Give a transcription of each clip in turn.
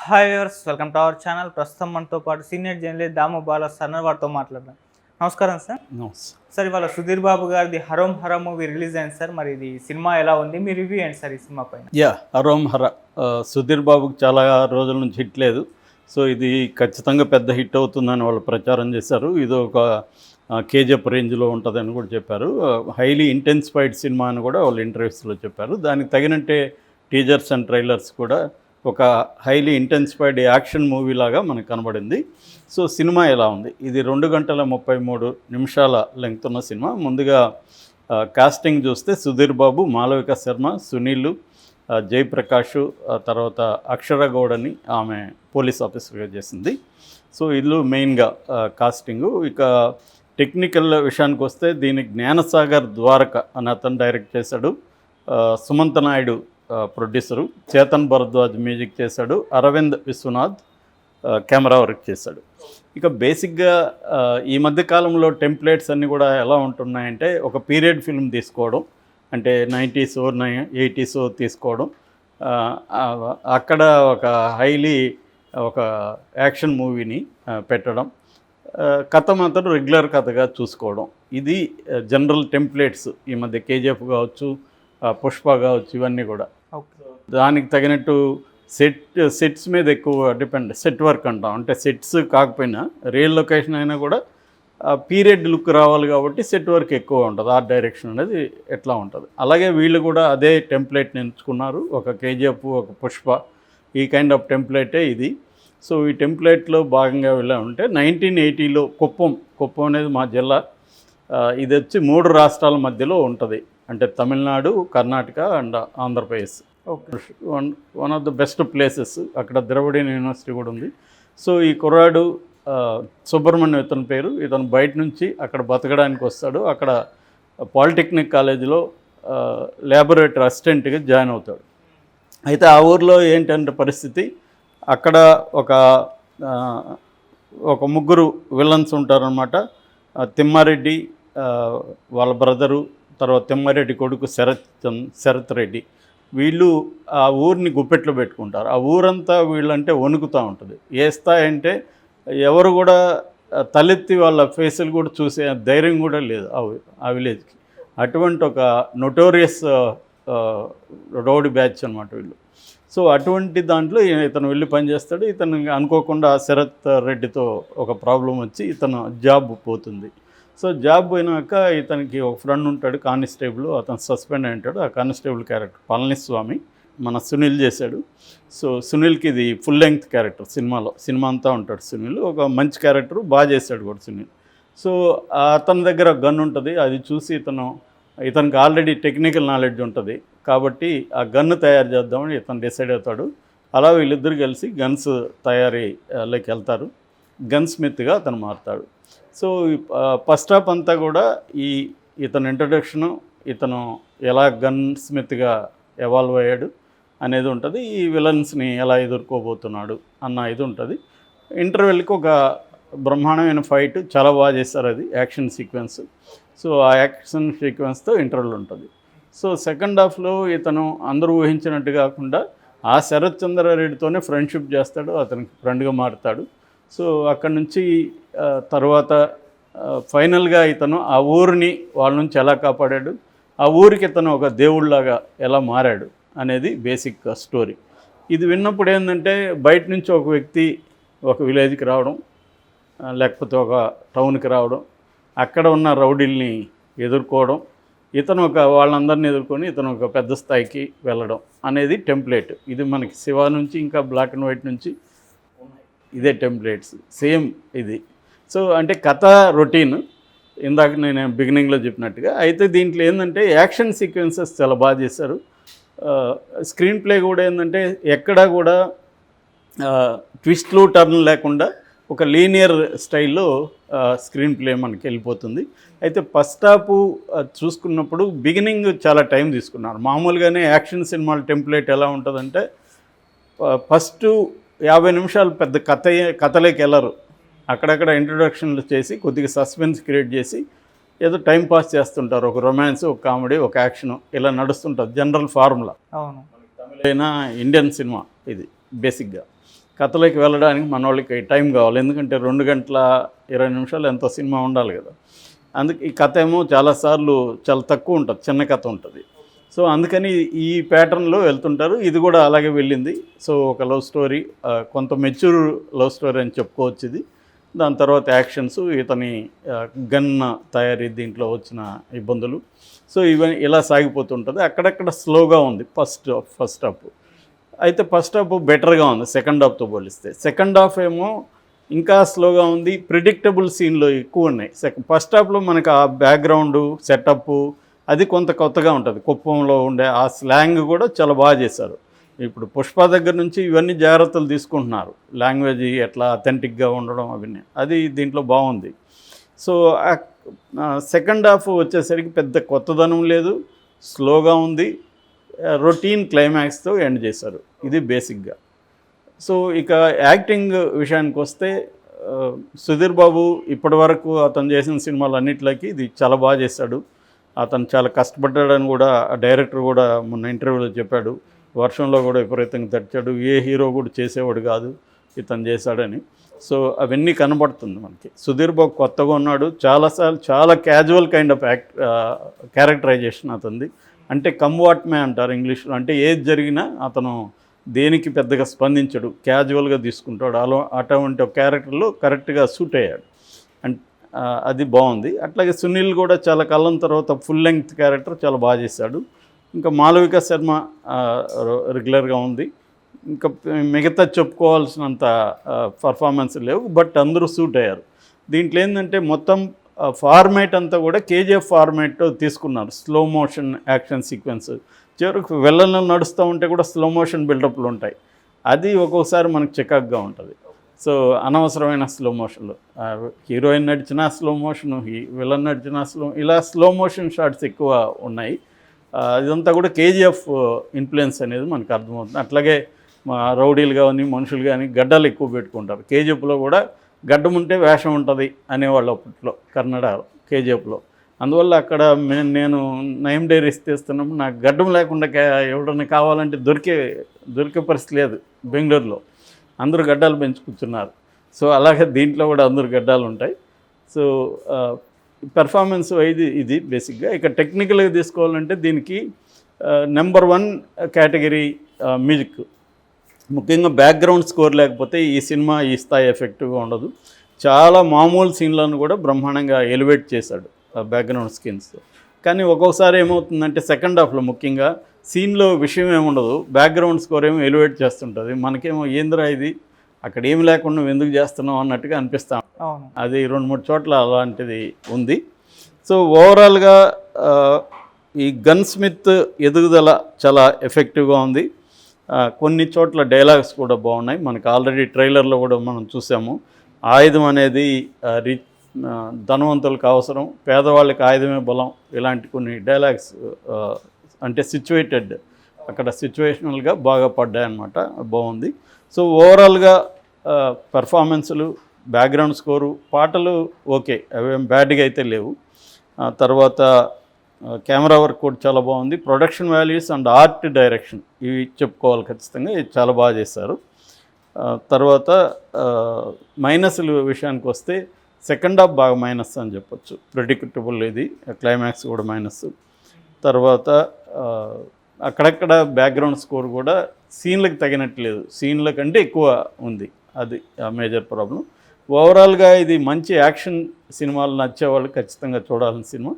Hi viewers, welcome to our channel. ప్రస్తుతం మనతో పాటు సీనియర్ జర్నలిస్ట్ దాము బాలా సార్ వారితో మాట్లాడదాం. నమస్కారం సార్. సార్, ఇవాళ సుధీర్ బాబు గారిది హరోం హర మూవీ రిలీజ్ అయింది సార్. మరి ఇది సినిమా ఎలా ఉంది, మీ రివ్యూ ఏంటి సార్ ఈ సినిమా పైన? హరోం హర సుధీర్ బాబుకి చాలా రోజుల నుంచి హిట్ లేదు. సో ఇది ఖచ్చితంగా పెద్ద హిట్ అవుతుందని వాళ్ళు ప్రచారం చేశారు. ఇది ఒక కేజీఎఫ్ రేంజ్లో ఉంటుందని కూడా చెప్పారు. హైలీ ఇంటెన్సిఫైడ్ సినిమా అని కూడా వాళ్ళు ఇంటర్వ్యూస్లో చెప్పారు. దానికి తగినట్టే టీజర్స్ అండ్ ట్రైలర్స్ కూడా ఒక హైలీ ఇంటెన్సిఫైడ్ యాక్షన్ మూవీ లాగా మనకు కనబడింది. సో సినిమా ఎలా ఉంది? ఇది 2 గంటల 33 నిమిషాల లెంగ్త్ ఉన్న సినిమా. ముందుగా కాస్టింగ్ చూస్తే సుధీర్ బాబు, మాలవిక శర్మ, సునీల్, జయప్రకాష్, తర్వాత అక్షర గౌడని ఆమె పోలీస్ ఆఫీసర్గా చేసింది. సో ఇల్లు మెయిన్గా కాస్టింగు. ఇక టెక్నికల్ విషయానికి వస్తే దీనికి జ్ఞానసాగర్ ద్వారక అని అతను డైరెక్ట్ చేశాడు. సుమంత్ నాయుడు ప్రొడ్యూసరు, చేతన్ భరద్వాజ్ మ్యూజిక్ చేశాడు, అరవింద్ విశ్వనాథ్ కెమెరా వర్క్ చేశాడు. ఇక బేసిక్గా ఈ మధ్య కాలంలో టెంప్లెట్స్ అన్నీ కూడా ఎలా ఉంటున్నాయంటే, ఒక పీరియడ్ ఫిల్మ్ తీసుకోవడం, అంటే 90s 80s తీసుకోవడం, అక్కడ ఒక హైలీ ఒక యాక్షన్ మూవీని పెట్టడం, కథ మాత్రం రెగ్యులర్ కథగా చూసుకోవడం. ఇది జనరల్ టెంప్లెట్స్ ఈ మధ్య కేజీఎఫ్ కావచ్చు, పుష్ప కావచ్చు, ఇవన్నీ కూడా. దానికి తగినట్టు సెట్స్ మీద ఎక్కువ డిపెండ్, సెట్ వర్క్ అంటాం. అంటే సెట్స్ కాకపోయినా రియల్ లొకేషన్ అయినా కూడా పీరియడ్ లుక్ రావాలి కాబట్టి సెట్ వర్క్ ఎక్కువ ఉంటుంది. ఆర్ట్ డైరెక్షన్ అనేది ఎట్లా ఉంటుంది. అలాగే వీళ్ళు కూడా అదే టెంప్లెట్ని ఎంచుకున్నారు. ఒక కేజీఎఫ్, ఒక పుష్ప, ఈ కైండ్ ఆఫ్ టెంప్లెటే ఇది. సో ఈ టెంప్లెట్లో భాగంగా వెళ్ళా ఉంటే 1980లో కుప్పం అనేది మా జిల్లా. ఇది వచ్చి 3 రాష్ట్రాల మధ్యలో ఉంటుంది. అంటే Tamil Nadu, Karnataka and Andhra Pradesh. One of the best places. అక్కడ ద్రవిడియన్ యూనివర్సిటీ కూడా ఉంది. సో ఈ కుర్రాడు సుబ్రహ్మణ్యం ఇతని పేరు. ఇతను బయట నుంచి అక్కడ బతకడానికి వస్తాడు. అక్కడ పాలిటెక్నిక్ కాలేజీలో ల్యాబొరేటరీ అసిస్టెంట్గా జాయిన్ అవుతాడు. అయితే ఆ ఊరిలో ఏంటంటే పరిస్థితి, అక్కడ ఒక ముగ్గురు విలన్స్ ఉంటారనమాట. తిమ్మారెడ్డి వాళ్ళ బ్రదరు, తర్వాత తిమ్మారెడ్డి కొడుకు శరత్ రెడ్డి, వీళ్ళు ఆ ఊరిని గుప్పెట్లో పెట్టుకుంటారు. ఆ ఊరంతా వీళ్ళంటే వణుకుతూ ఉంటుంది. ఏ స్థాయి అంటే ఎవరు కూడా తలెత్తి వాళ్ళ ఫేసులు కూడా చూసే ధైర్యం కూడా లేదు ఆ విలేజ్కి. అటువంటి ఒక నొటోరియస్ రౌడీ బ్యాచ్ అనమాట వీళ్ళు. సో అటువంటి దాంట్లో ఇతను వెళ్ళి పనిచేస్తాడు. ఇతను అనుకోకుండా శరత్ రెడ్డితో ఒక ప్రాబ్లం వచ్చి ఇతను జాబ్ పోతుంది. సో జాబ్ పోయినాక ఇతనికి ఒక ఫ్రెండ్ ఉంటాడు, కానిస్టేబుల్. అతను సస్పెండ్ అయి ఉంటాడు. ఆ కానిస్టేబుల్ క్యారెక్టర్ పళనిస్వామి మన సునీల్ చేశాడు. సో సునీల్కి ఇది ఫుల్ లెంగ్త్ క్యారెక్టర్. సినిమా అంతా ఉంటాడు సునీల్. ఒక మంచి క్యారెక్టర్, బాగా చేశాడు కూడా సునీల్. సో అతని దగ్గర గన్ ఉంటుంది. అది చూసి ఇతనికి ఆల్రెడీ టెక్నికల్ నాలెడ్జ్ ఉంటుంది కాబట్టి ఆ గన్ను తయారు చేద్దామని ఇతను డిసైడ్ అవుతాడు. అలా వీళ్ళిద్దరు కలిసి గన్స్ తయారీలోకి వెళ్తారు. గన్ స్మిత్గా అతను మారుతాడు. సో ఫస్ట్ హాఫ్ అంతా కూడా ఇతను ఇంట్రడక్షను, ఇతను ఎలా గన్ స్మిత్గా ఎవాల్వ్ అయ్యాడు అనేది ఉంటుంది. ఈ విలన్స్ని ఎలా ఎదుర్కోబోతున్నాడు అన్న ఇది ఉంటుంది. ఇంటర్వెల్కి ఒక బ్రహ్మాండమైన ఫైట్, చాలా బాగా చేస్తారు. అది యాక్షన్ సీక్వెన్స్. సో ఆ యాక్షన్ సీక్వెన్స్తో ఇంటర్వెల్ ఉంటుంది. సో సెకండ్ హాఫ్లో ఇతను అందరూ ఊహించినట్టు కాకుండా ఆ శరత్ చంద్రారెడ్డితోనే ఫ్రెండ్షిప్ చేస్తాడు. అతనికి ఫ్రెండ్గా మారుతాడు. సో అక్కడి నుంచి తర్వాత ఫైనల్గా ఇతను ఆ ఊరిని వాళ్ళ నుంచి ఎలా కాపాడాడు, ఆ ఊరికి ఇతను ఒక దేవుళ్ళలాగా ఎలా మారాడు అనేది బేసిక్ స్టోరీ. ఇది విన్నప్పుడు ఏంటంటే, బయట నుంచి ఒక వ్యక్తి ఒక విలేజ్కి రావడం, లేకపోతే ఒక టౌన్కి రావడం, అక్కడ ఉన్న రౌడీల్ని ఎదుర్కోవడం, ఇతను వాళ్ళందరినీ ఎదుర్కొని ఇతను ఒక పెద్ద స్థాయికి వెళ్ళడం అనేది టెంప్లెట్. ఇది మనకి శివ నుంచి ఇంకా బ్లాక్ అండ్ వైట్ నుంచి ఇదే టెంప్లెట్స్ సేమ్ ఇది. సో అంటే కథ రొటీన్, ఇందాక నేను బిగినింగ్లో చెప్పినట్టుగా. అయితే దీంట్లో ఏంటంటే యాక్షన్ సీక్వెన్సెస్ చాలా బాగా చేశారు. స్క్రీన్ ప్లే కూడా ఏంటంటే ఎక్కడా కూడా ట్విస్ట్లు టర్న్ లేకుండా ఒక లీనియర్ స్టైల్లో స్క్రీన్ ప్లే మనకి వెళ్ళిపోతుంది. అయితే ఫస్ట్ హాఫ్ చూసుకున్నప్పుడు బిగినింగ్ చాలా టైం తీసుకున్నారు. మామూలుగానే యాక్షన్ సినిమాల టెంప్లెట్ ఎలా ఉంటుందంటే, ఫస్ట్ 50 నిమిషాలు పెద్ద కథలోకి వెళ్ళరు. అక్కడక్కడ ఇంట్రొడక్షన్లు చేసి కొద్దిగా సస్పెన్స్ క్రియేట్ చేసి ఏదో టైం పాస్ చేస్తుంటారు. ఒక రొమాన్స్, ఒక కామెడీ, ఒక యాక్షన్ ఇలా నడుస్తుంటుంది. General formula. అవును, తమిళైనా ఇండియన్ సినిమా ఇది. బేసిక్గా. కథలోకి వెళ్ళడానికి మన వాళ్ళకి టైం కావాలి, ఎందుకంటే 2 గంటల 20 నిమిషాలు ఎంతో సినిమా ఉండాలి కదా. అందుకే ఈ కథ ఏమో చాలాసార్లు చాలా తక్కువ ఉంటుంది, చిన్న కథ ఉంటుంది. సో అందుకని ఈ ప్యాటర్న్లో వెళ్తుంటారు. ఇది కూడా అలాగే వెళ్ళింది. సో ఒక లవ్ స్టోరీ, కొంత మెచ్యూర్ లవ్ స్టోరీ అని చెప్పుకోవచ్చు ఇది. దాని తర్వాత యాక్షన్స్, ఇతని గన్ తయారీ, దీంట్లో వచ్చిన ఇబ్బందులు, సో ఇవన్నీ ఇలా సాగిపోతుంటుంది. అక్కడక్కడ స్లోగా ఉంది ఫస్ట్ హాఫ్. అయితే ఫస్ట్ హాఫ్ బెటర్గా ఉంది సెకండ్ హాఫ్తో పోలిస్తే. సెకండ్ హాఫ్ ఏమో ఇంకా స్లోగా ఉంది, ప్రిడిక్టబుల్ సీన్లు ఎక్కువ ఉన్నాయి. ఫస్ట్ హాఫ్లో మనకు ఆ బ్యాక్గ్రౌండు సెటప్ అది కొంత కొత్తగా ఉంటుంది. కుప్పంలో ఉండే ఆ స్లాంగ్ కూడా చాలా బాగా చేశారు. ఇప్పుడు పుష్ప దగ్గర నుంచి ఇవన్నీ జాగ్రత్తలు తీసుకుంటున్నారు, లాంగ్వేజ్ ఎట్లా అథెంటిక్గా ఉండడం అవన్నీ, అది దీంట్లో బాగుంది. సో సెకండ్ హాఫ్ వచ్చేసరికి పెద్ద కొత్తదనం లేదు, స్లోగా ఉంది, రొటీన్ క్లైమాక్స్తో ఎండ్ చేశారు. ఇది బేసిక్గా. సో ఇక యాక్టింగ్ విషయానికి వస్తే సుధీర్ బాబు ఇప్పటి వరకు అతను చేసిన సినిమాలు అన్నిట్లోకి ఇది చాలా బాగా చేశాడు. అతను చాలా కష్టపడ్డాడని కూడా డైరెక్టర్ కూడా మొన్న ఇంటర్వ్యూలో చెప్పాడు. వర్షంలో కూడా విపరీతంగా తడిచాడు, ఏ హీరో కూడా చేసేవాడు కాదు, ఇతను చేశాడని. సో అవన్నీ కనబడుతుంది మనకి. సుధీర్ బాబు కొత్తగా ఉన్నాడు, చాలాసార్లు చాలా క్యాజువల్ కైండ్ ఆఫ్ క్యారెక్టరైజేషన్ అతనిది. అంటే కమ్వాట్మే అంటారు ఇంగ్లీష్లో, అంటే ఏది జరిగినా అతను దేనికి పెద్దగా స్పందించడు, క్యాజువల్గా తీసుకుంటాడు. అటువంటి ఒక క్యారెక్టర్లో కరెక్ట్గా సూట్ అయ్యాడు. అది బాగుంది. అట్లాగే సునీల్ కూడా చాలా కాలం తర్వాత ఫుల్ లెంగ్త్ క్యారెక్టర్ చాలా బాగా చేశాడు. ఇంకా మాళవిక శర్మ రెగ్యులర్గా ఉంది. ఇంకా మిగతా చెప్పుకోవాల్సినంత పర్ఫార్మెన్స్ లేవు, బట్ అందరూ సూట్ అయ్యారు. దీంట్లో ఏంటంటే మొత్తం ఫార్మేట్ అంతా కూడా కేజీఎఫ్ ఫార్మేట్ తీసుకున్నారు. స్లో మోషన్ యాక్షన్ సీక్వెన్స్, చివరికి వెళ్ళను నడుస్తూ ఉంటే కూడా స్లో మోషన్ బిల్డప్లు ఉంటాయి. అది ఒక్కొక్కసారి మనకు చికాక్గా ఉంటుంది. సో అనవసరమైన స్లో మోషన్లు, హీరోయిన్ నడిచిన స్లో మోషను, విలన్ నడిచిన ఇలా స్లో మోషన్ షాట్స్ ఎక్కువ ఉన్నాయి. ఇదంతా కూడా కేజీఎఫ్ ఇన్ఫ్లుయెన్స్ అనేది మనకు అర్థమవుతుంది. అట్లాగే మా రౌడీలు కానీ మనుషులు కానీ గడ్డలు ఎక్కువ పెట్టుకుంటారు. కేజీఎఫ్లో కూడా గడ్డం ఉంటే వేషం ఉంటుంది అనేవాళ్ళు అప్పట్లో కన్నడ కేజీఎఫ్లో. అందువల్ల అక్కడ నేను నయం డైరీస్ తీస్తున్నప్పుడు నాకు గడ్డం లేకుండా ఎవడన్నా కావాలంటే దొరికే పరిస్థితి లేదు బెంగళూరులో. అందరూ గడ్డాలు పెంచుకుంటున్నారు. సో అలాగే దీంట్లో కూడా అందరూ గడ్డాలు ఉంటాయి. సో పెర్ఫార్మెన్స్ ఇది బేసిక్గా. ఇక టెక్నికల్గా తీసుకోవాలంటే దీనికి నెంబర్ 1 కేటగిరీ మ్యూజిక్. ముఖ్యంగా బ్యాక్గ్రౌండ్ స్కోర్ లేకపోతే ఈ సినిమా ఈ స్థాయి ఎఫెక్టివ్గా ఉండదు. చాలా మామూలు సీన్లను కూడా బ్రహ్మాండంగా ఎలివేట్ చేశాడు బ్యాక్గ్రౌండ్ స్కిన్స్తో. కానీ ఒక్కొక్కసారి ఏమవుతుందంటే సెకండ్ హాఫ్లో ముఖ్యంగా సీన్లో విషయం ఏముండదు, బ్యాక్గ్రౌండ్ స్కోర్ ఏమో ఎలివేట్ చేస్తుంటుంది. మనకేమో ఏందిరా ఇది, అక్కడ ఏమి లేకుండా నువ్వు ఎందుకు చేస్తున్నావు అన్నట్టుగా అనిపిస్తాం. అది 2-3 చోట్ల అలాంటిది ఉంది. సో ఓవరాల్గా ఈ గన్ స్మిత్ ఎదుగుదల చాలా ఎఫెక్టివ్గా ఉంది. కొన్ని చోట్ల డైలాగ్స్ కూడా బాగున్నాయి. మనకు ఆల్రెడీ ట్రైలర్లో కూడా మనం చూసాము. ఆయుధం అనేది ధనవంతులకు అవసరం, పేదవాళ్ళకి ఆయుధమే బలం, ఇలాంటి కొన్ని డైలాగ్స్ అంటే సిచ్యువేటెడ్, అక్కడ సిచ్యువేషనల్గా బాగా పడ్డాయన్నమాట. బాగుంది. సో ఓవరాల్గా పెర్ఫార్మెన్సులు, బ్యాక్గ్రౌండ్ స్కోరు, పాటలు ఓకే, అవేం బ్యాడ్గా అయితే లేవు. తర్వాత కెమెరా వర్క్ కూడా చాలా బాగుంది. Production values and art direction ఇవి చెప్పుకోవాలి ఖచ్చితంగా, ఇది చాలా బాగా చేశారు. తర్వాత మైనస్లు విషయానికి వస్తే సెకండ్ హాఫ్ బాగా మైనస్ అని చెప్పొచ్చు, ప్రెడిక్టబుల్ ఇది, క్లైమాక్స్ కూడా మైనస్. తర్వాత అక్కడక్కడ బ్యాక్గ్రౌండ్ స్కోర్ కూడా సీన్లకు తగినట్టు లేదు, సీన్ల కంటే ఎక్కువ ఉంది, అది మేజర్ ప్రాబ్లం. ఓవరాల్గా ఇది మంచి యాక్షన్ సినిమాలు నచ్చేవాళ్ళు ఖచ్చితంగా చూడాల్సిన cinema.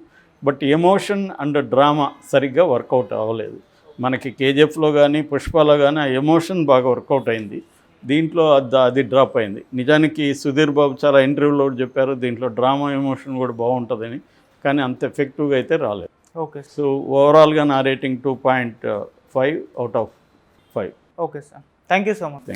But emotion and drama సరిగ్గా వర్కౌట్ అవ్వలేదు. మనకి కేజీఎఫ్లో కానీ పుష్పలో కానీ ఆ ఎమోషన్ బాగా వర్కౌట్ అయింది, దీంట్లో అది డ్రాప్ అయింది. నిజానికి సుధీర్ బాబు చాలా ఇంటర్వ్యూలో చెప్పారు దీంట్లో డ్రామా ఎమోషన్ కూడా బాగుంటుందని, కానీ అంత ఎఫెక్టివ్గా అయితే రాలేదు. ఓకే. సో ఓవరాల్గా నా rating 2.5 out of 5. Okay sir, thank you so much.